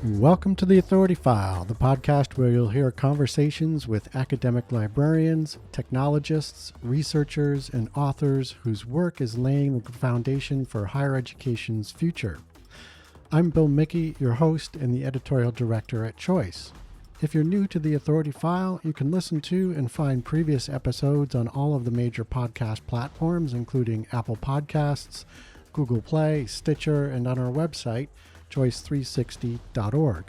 Welcome to the Authority File, the podcast where you'll hear conversations with academic librarians, technologists, researchers, and authors whose work is laying the foundation for higher education's future. I'm Bill Mickey, your host and the editorial director at Choice. If you're new to the Authority File, you can listen to and find previous episodes on all of the major podcast platforms, including Apple Podcasts, Google Play, Stitcher, and on our website, choice360.org.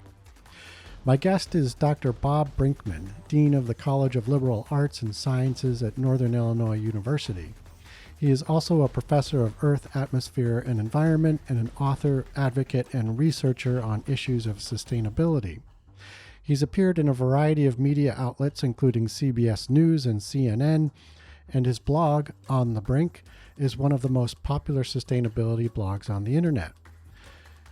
My guest is Dr. Bob Brinkman, Dean of the College of Liberal Arts and Sciences at Northern Illinois University. He is also a professor of Earth, Atmosphere, and Environment and an author, advocate, and researcher on issues of sustainability. He's appeared in a variety of media outlets, including CBS News and CNN, and his blog, On the Brink, is one of the most popular sustainability blogs on the internet.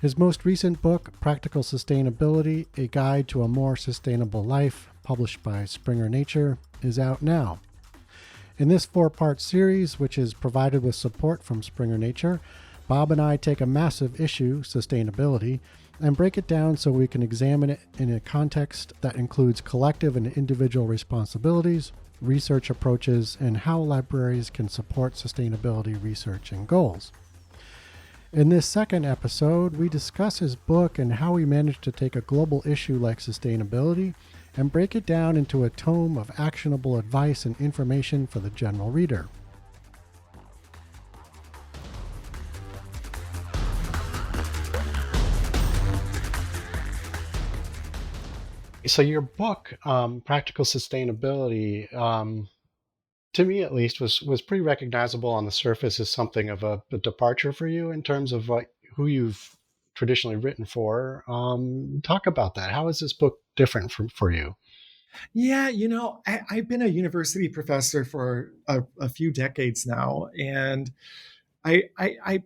His most recent book, Practical Sustainability, A Guide to a More Sustainable Life, published by Springer Nature, is out now. In this four-part series, which is provided with support from Springer Nature, Bob and I take a massive issue, sustainability, and break it down so we can examine it in a context that includes collective and individual responsibilities, research approaches, and how libraries can support sustainability research and goals. In this second episode, we discuss his book and how he managed to take a global issue like sustainability and break it down into a tome of actionable advice and information for the general reader. So your book, Practical Sustainability, to me at least, was pretty recognizable on the surface as something of a departure for you in terms of who you've traditionally written for. Talk about that. How is this book different for you? Yeah, I've been a university professor for a few decades now, and I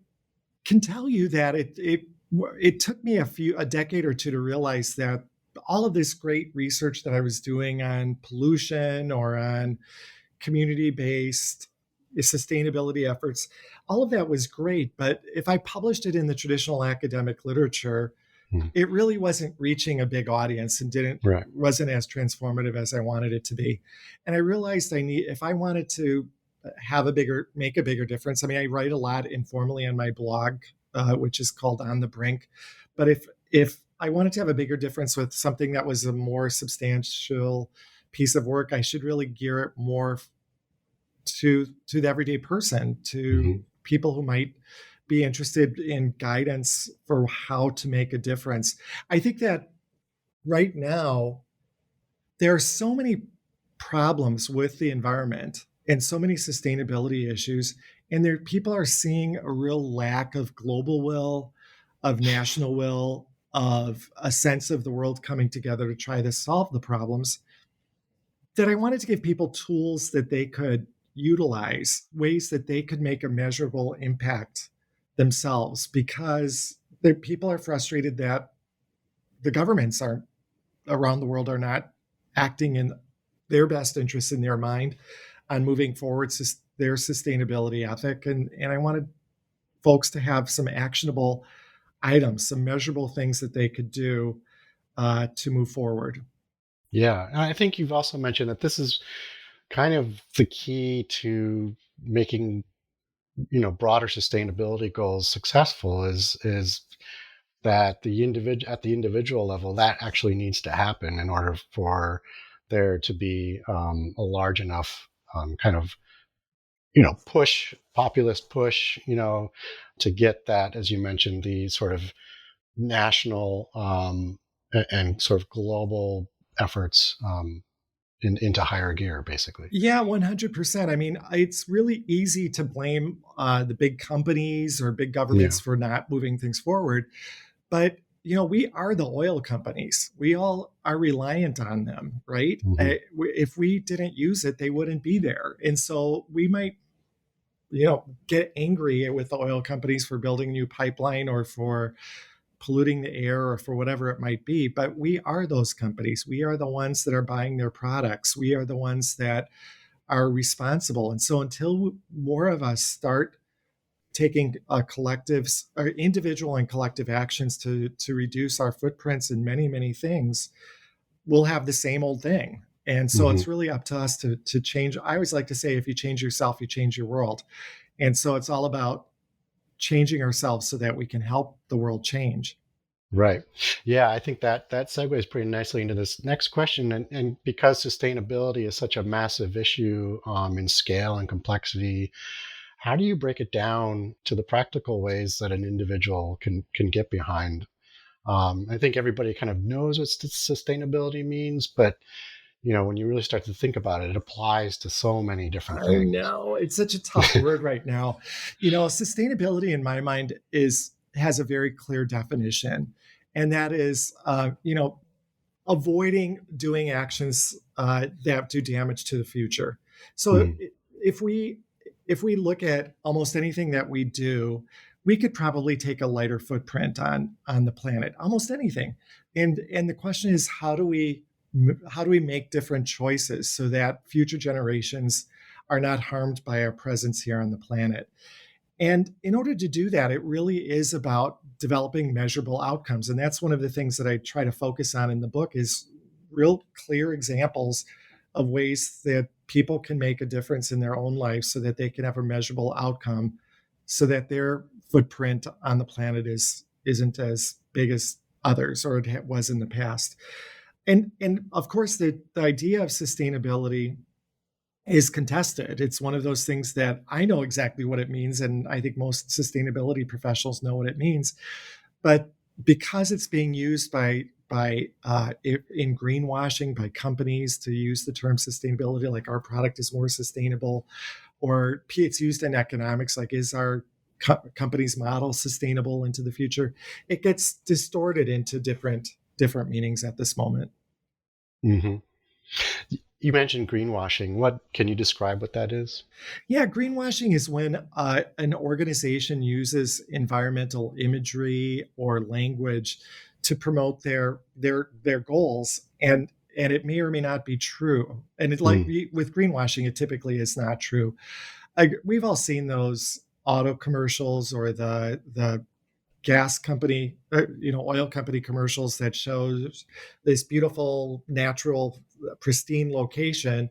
can tell you that it took me a decade or two to realize that all of this great research that I was doing on pollution or on community-based sustainability efforts, all of that was great. But if I published it in the traditional academic literature, it really wasn't reaching a big audience and Right. wasn't as transformative as I wanted it to be. And I realized if I wanted to make a bigger difference. I mean, I write a lot informally on my blog, which is called On the Brink. But if I wanted to have a bigger difference with something that was a more substantial piece of work, I should really gear it more to the everyday person, to people who might be interested in guidance for how to make a difference. I think that right now there are so many problems with the environment and so many sustainability issues, and people are seeing a real lack of global will, of national will, of a sense of the world coming together to try to solve the problems, that I wanted to give people tools that they could utilize, ways that they could make a measurable impact themselves, because people are frustrated that the governments around the world are not acting in their best interests in their mind on moving forward their sustainability ethic. And I wanted folks to have some actionable items, some measurable things that they could do to move forward. Yeah. And I think you've also mentioned that this is kind of the key to making, broader sustainability goals successful is that at the individual level, that actually needs to happen in order for there to be a large enough kind of populist push, to get that, as you mentioned, the sort of national and sort of global efforts into higher gear, basically. Yeah, 100%. I mean, it's really easy to blame the big companies or big Yeah. governments for not moving things forward. But, we are the oil companies. We all are reliant on them, right? Hmm. If we didn't use it, they wouldn't be there. And so we might, get angry with the oil companies for building a new pipeline or for polluting the air or for whatever it might be. But we are those companies. We are the ones that are buying their products. We are the ones that are responsible. And so until more of us start taking collectives or individual and collective actions to reduce our footprints in many, many things, we'll have the same old thing. And so Hmm. it's really up to us to change. I always like to say, if you change yourself, you change your world. And so it's all about changing ourselves so that we can help the world change. Right. Yeah, I think that segues pretty nicely into this next question. And because sustainability is such a massive issue in scale and complexity, how do you break it down to the practical ways that an individual can get behind? I think everybody kind of knows what sustainability means, but when you really start to think about it, it applies to so many different I things. know it's such a tough word right now. Sustainability in my mind has a very clear definition, and that is, avoiding doing actions that do damage to the future. So Mhm. if we if we look at almost anything that we do, we could probably take a lighter footprint on the planet. Almost anything, and the question is, how do we make different choices so that future generations are not harmed by our presence here on the planet? And in order to do that, it really is about developing measurable outcomes. And that's one of the things that I try to focus on in the book is real clear examples of ways that people can make a difference in their own life so that they can have a measurable outcome so that their footprint on the planet isn't as big as others or it was in the past. And of course the idea of sustainability is contested. It's one of those things that I know exactly what it means, and I think most sustainability professionals know what it means. But because it's being used in greenwashing by companies to use the term sustainability, like our product is more sustainable, or it's used in economics, like is our company's model sustainable into the future? It gets distorted into different meanings at this moment. Hmm. You mentioned greenwashing. What can you describe what that is? Yeah, greenwashing is when an organization uses environmental imagery or language to promote their goals, and it may or may not be true. And Mm. with greenwashing, it typically is not true. We've all seen those auto commercials or the gas company, oil company commercials that shows this beautiful, natural, pristine location,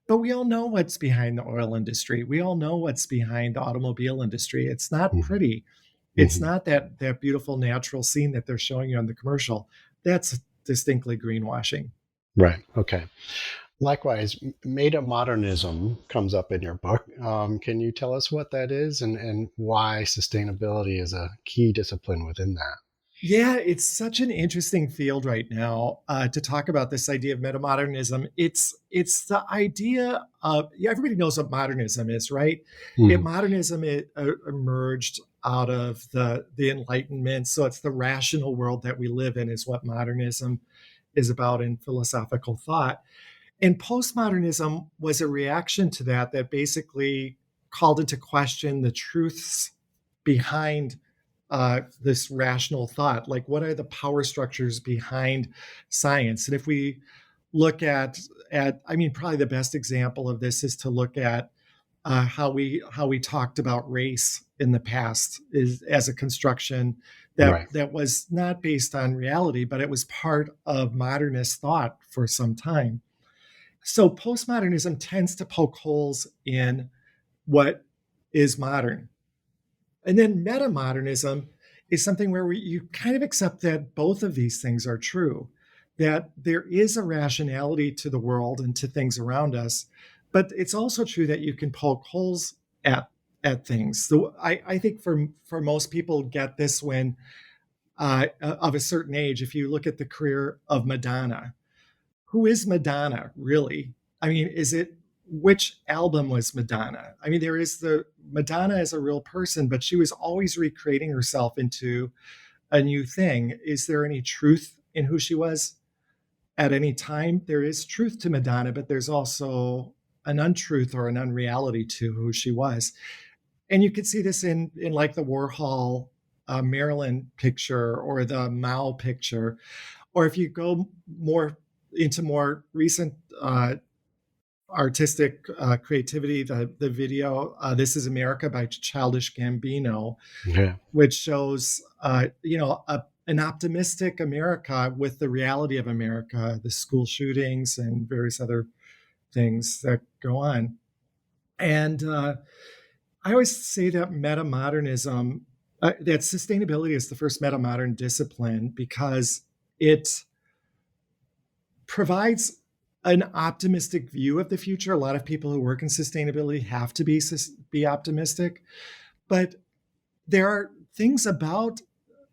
but we all know what's behind the oil industry. We all know what's behind the automobile industry. It's not Hmm. pretty. It's Hmm. not that beautiful natural scene that they're showing you on the commercial. That's distinctly greenwashing. Right. Okay. Likewise, metamodernism comes up in your book. Can you tell us what that is and why sustainability is a key discipline within that? Yeah, it's such an interesting field right now to talk about this idea of metamodernism. It's the idea of, yeah, everybody knows what modernism is, right? Hmm. Emerged out of the Enlightenment, so it's the rational world that we live in is what modernism is about in philosophical thought. And postmodernism was a reaction to that basically called into question the truths behind this rational thought. Like, what are the power structures behind science? And if we look I mean, probably the best example of this is to look at how we talked about race in the past is as a construction Right. that was not based on reality, but it was part of modernist thought for some time. So postmodernism tends to poke holes in what is modern. And then metamodernism is something where you kind of accept that both of these things are true, that there is a rationality to the world and to things around us, but it's also true that you can poke holes at at things. So I think for most people get this when of a certain age. If you look at the career of Madonna, who is Madonna really? I mean, is it which album was Madonna? I mean, there is the Madonna as a real person, but she was always recreating herself into a new thing. Is there any truth in who she was at any time? There is truth to Madonna, but there's also an untruth or an unreality to who she was. And you could see this in like the Warhol Marilyn picture or the Mao picture, or if you go more into more recent artistic creativity, the video, This Is America by Childish Gambino, Yeah. which shows, an optimistic America with the reality of America, the school shootings and various other things that go on. And I always say that metamodernism, that sustainability is the first metamodern discipline because it provides an optimistic view of the future. A lot of people who work in sustainability have to be optimistic, but there are things about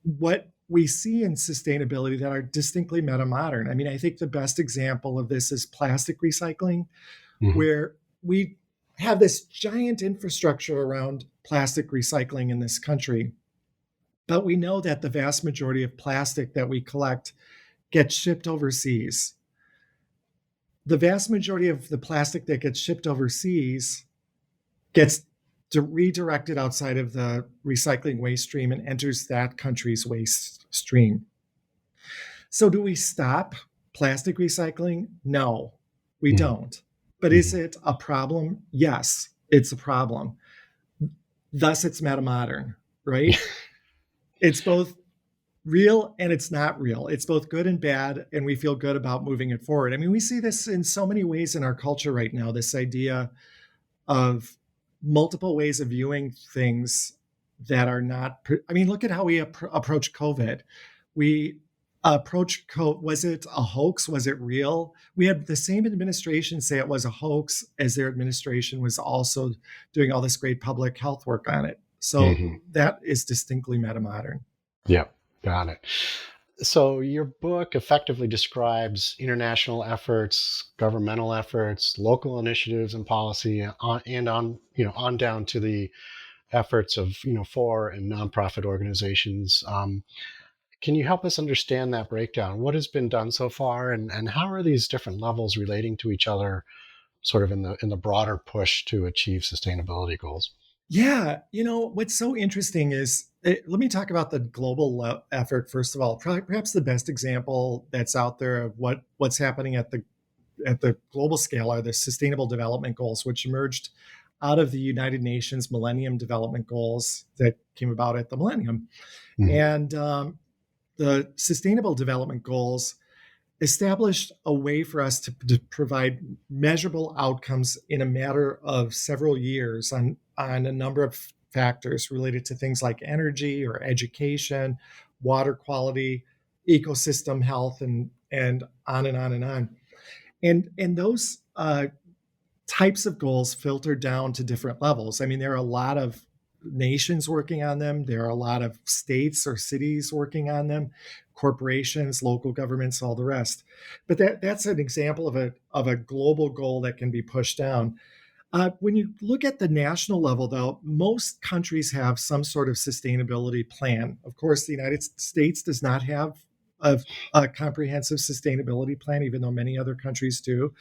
what we see in sustainability that are distinctly metamodern. I mean, I think the best example of this is plastic recycling, Mm-hmm. where we have this giant infrastructure around plastic recycling in this country. But we know that the vast majority of plastic that we collect gets shipped overseas. The vast majority of the plastic that gets shipped overseas gets redirected outside of the recycling waste stream and enters that country's waste stream. So, do we stop plastic recycling? No, we Mm-hmm. don't. But is it a problem? Yes, it's a problem. Thus, it's metamodern, right? It's both real and it's not real. It's both good and bad, and we feel good about moving it forward. I mean, we see this in so many ways in our culture right now, this idea of multiple ways of viewing things that are not, I mean, look at how we approach COVID. We approach COVID, was it a hoax? Was it real? We had the same administration say it was a hoax as their administration was also doing all this great public health work on it. So that is distinctly metamodern. Yeah, got it. So your book effectively describes international efforts, governmental efforts, local initiatives and policy, on down to the efforts of for and nonprofit organizations. Can you help us understand that breakdown? What has been done so far, and how are these different levels relating to each other, sort of in the broader push to achieve sustainability goals? Yeah, what's so interesting is, let me talk about the global effort first of all. Perhaps the best example that's out there of what's happening at the global scale are the Sustainable Development Goals, which emerged out of the United Nations Millennium Development Goals that came about at the Millennium. And the Sustainable Development Goals established a way for us to provide measurable outcomes in a matter of several years on a number of factors related to things like energy or education, water quality, ecosystem health, and on and on and on. And those types of goals filter down to different levels. I mean, there are a lot of nations working on them. There are a lot of states or cities working on them, corporations, local governments, all the rest. But that's an example of a global goal that can be pushed down. When you look at the national level, though, most countries have some sort of sustainability plan. Of course, the United States does not have a comprehensive sustainability plan, even though many other countries do.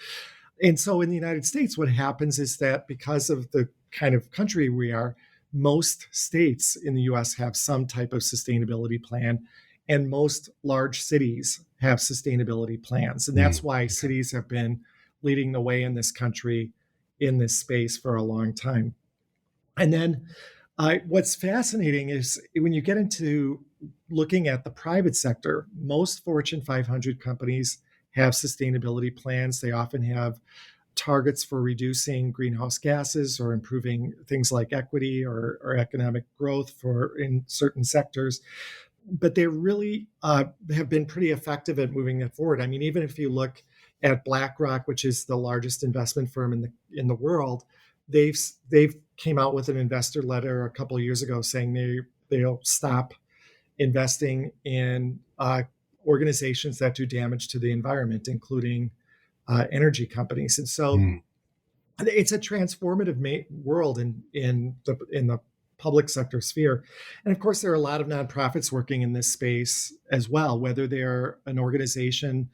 And so in the United States, what happens is that because of the kind of country we are, most states in the US have some type of sustainability plan, and most large cities have sustainability plans. And that's why cities have been leading the way in this country in this space for a long time. And then what's fascinating is when you get into looking at the private sector, most Fortune 500 companies have sustainability plans. They often have targets for reducing greenhouse gases or improving things like equity or economic growth in certain sectors. But they really have been pretty effective at moving that forward. I mean, even if you look at BlackRock, which is the largest investment firm in the world, they've came out with an investor letter a couple of years ago saying they'll stop investing in organizations that do damage to the environment, including energy companies. And so it's a transformative world in the public sector sphere. And of course, there are a lot of nonprofits working in this space as well, whether they're an organization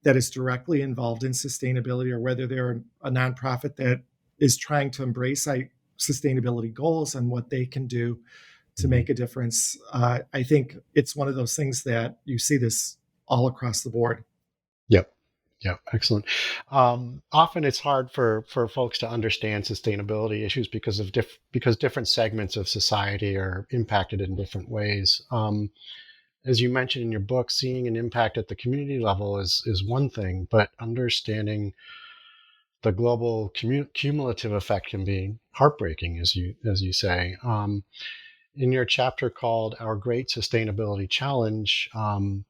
that is directly involved in sustainability or whether they're a nonprofit that is trying to embrace sustainability goals and what they can do to make a difference. I think it's one of those things that you see this all across the board. Yep. Yeah, excellent. Often it's hard for folks to understand sustainability issues because different segments of society are impacted in different ways. As you mentioned in your book, seeing an impact at the community level is one thing, but understanding the global cumulative effect can be heartbreaking, as you say. In your chapter called Our Great Sustainability Challenge,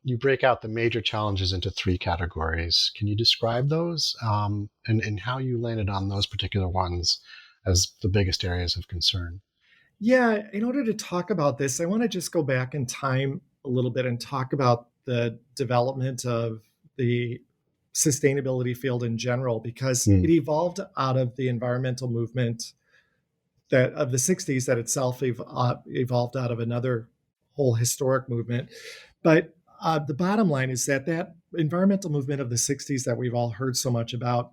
you break out the major challenges into three categories. Can you describe those and how you landed on those particular ones as the biggest areas of concern? Yeah, in order to talk about this, I want to just go back in time a little bit and talk about the development of the sustainability field in general, because Mm, it evolved out of the environmental movement that of the 60s that itself evolved out of another whole historic movement. But the bottom line is that that environmental movement of the 60s that we've all heard so much about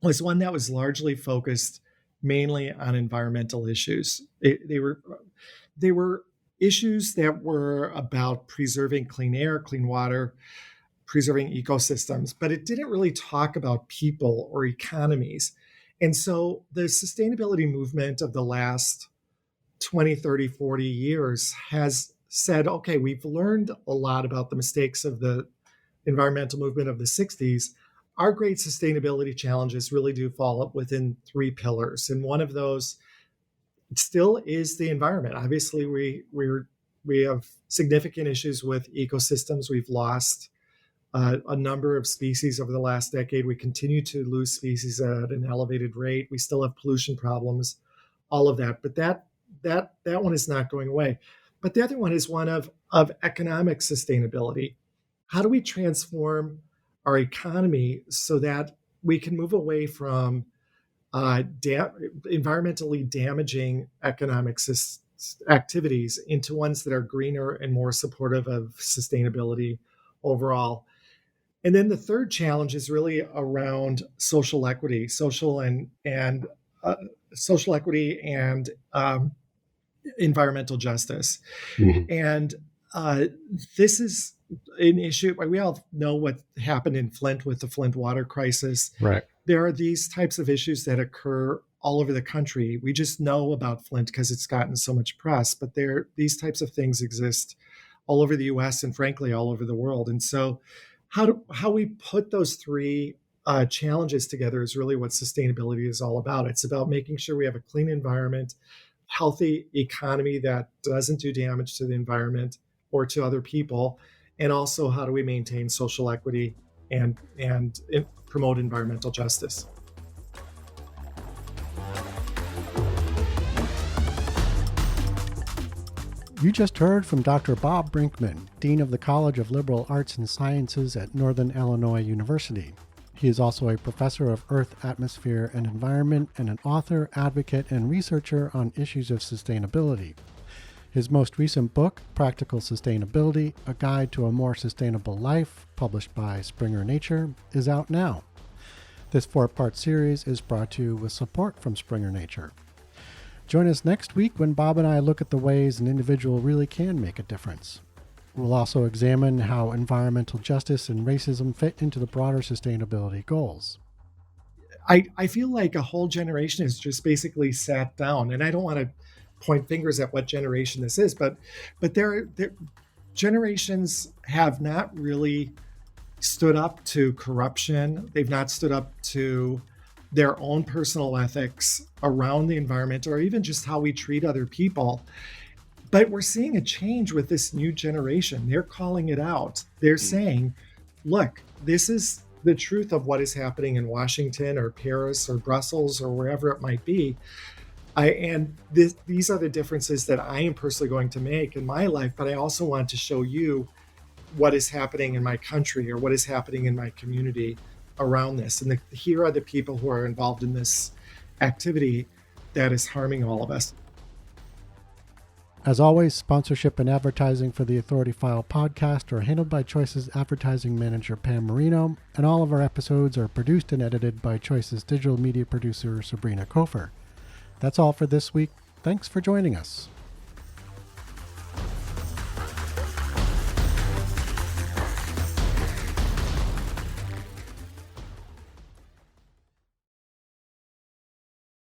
was one that was largely focused mainly on environmental issues. They were issues that were about preserving clean air, clean water, preserving ecosystems, but it didn't really talk about people or economies. And so the sustainability movement of the last 20, 30, 40 years has said, okay, we've learned a lot about the mistakes of the environmental movement of the 60s. Our great sustainability challenges really do fall up within three pillars. And one of those still is the environment. Obviously, we have significant issues with ecosystems. We've lost a number of species over the last decade. We continue to lose species at an elevated rate. We still have pollution problems, all of that. But that one is not going away. But the other one is one of economic sustainability. How do we transform our economy so that we can move away from environmentally damaging economic activities into ones that are greener and more supportive of sustainability overall? And then the third challenge is really around social equity, uh, social equity and environmental justice. mhm. And uh, this is an issue. We all know what happened in Flint with the Flint water crisis. Right. There are these types of issues that occur all over the country. We just know about Flint because it's gotten so much press, but these types of things exist all over the US and frankly all over the world. And so how we put those three challenges together is really what sustainability is all about. It's about making sure we have a clean environment, healthy economy that doesn't do damage to the environment or to other people, and also how do we maintain social equity and promote environmental justice. You just heard from Dr. Bob Brinkman, Dean of the College of Liberal Arts and Sciences at Northern Illinois University. He is also a professor of Earth, Atmosphere, and Environment and an author, advocate, and researcher on issues of sustainability. His most recent book, Practical Sustainability, A Guide to a More Sustainable Life, published by Springer Nature, is out now. This 4-part series is brought to you with support from Springer Nature. Join us next week when Bob and I look at the ways an individual really can make a difference. We'll also examine how environmental justice and racism fit into the broader sustainability goals. I feel like a whole generation has just basically sat down, and I don't want to point fingers at what generation this is, but there generations have not really stood up to corruption. They've not stood up to their own personal ethics around the environment or even just how we treat other people. But we're seeing a change with this new generation. They're calling it out. They're saying, look, this is the truth of what is happening in Washington or Paris or Brussels or wherever it might be. These are the differences that I am personally going to make in my life, but I also want to show you what is happening in my country or what is happening in my community around this. And here are the people who are involved in this activity that is harming all of us. As always, sponsorship and advertising for the Authority File podcast are handled by Choice's advertising manager, Pam Marino, and all of our episodes are produced and edited by Choice's digital media producer, Sabrina Kofer. That's all for this week. Thanks for joining us.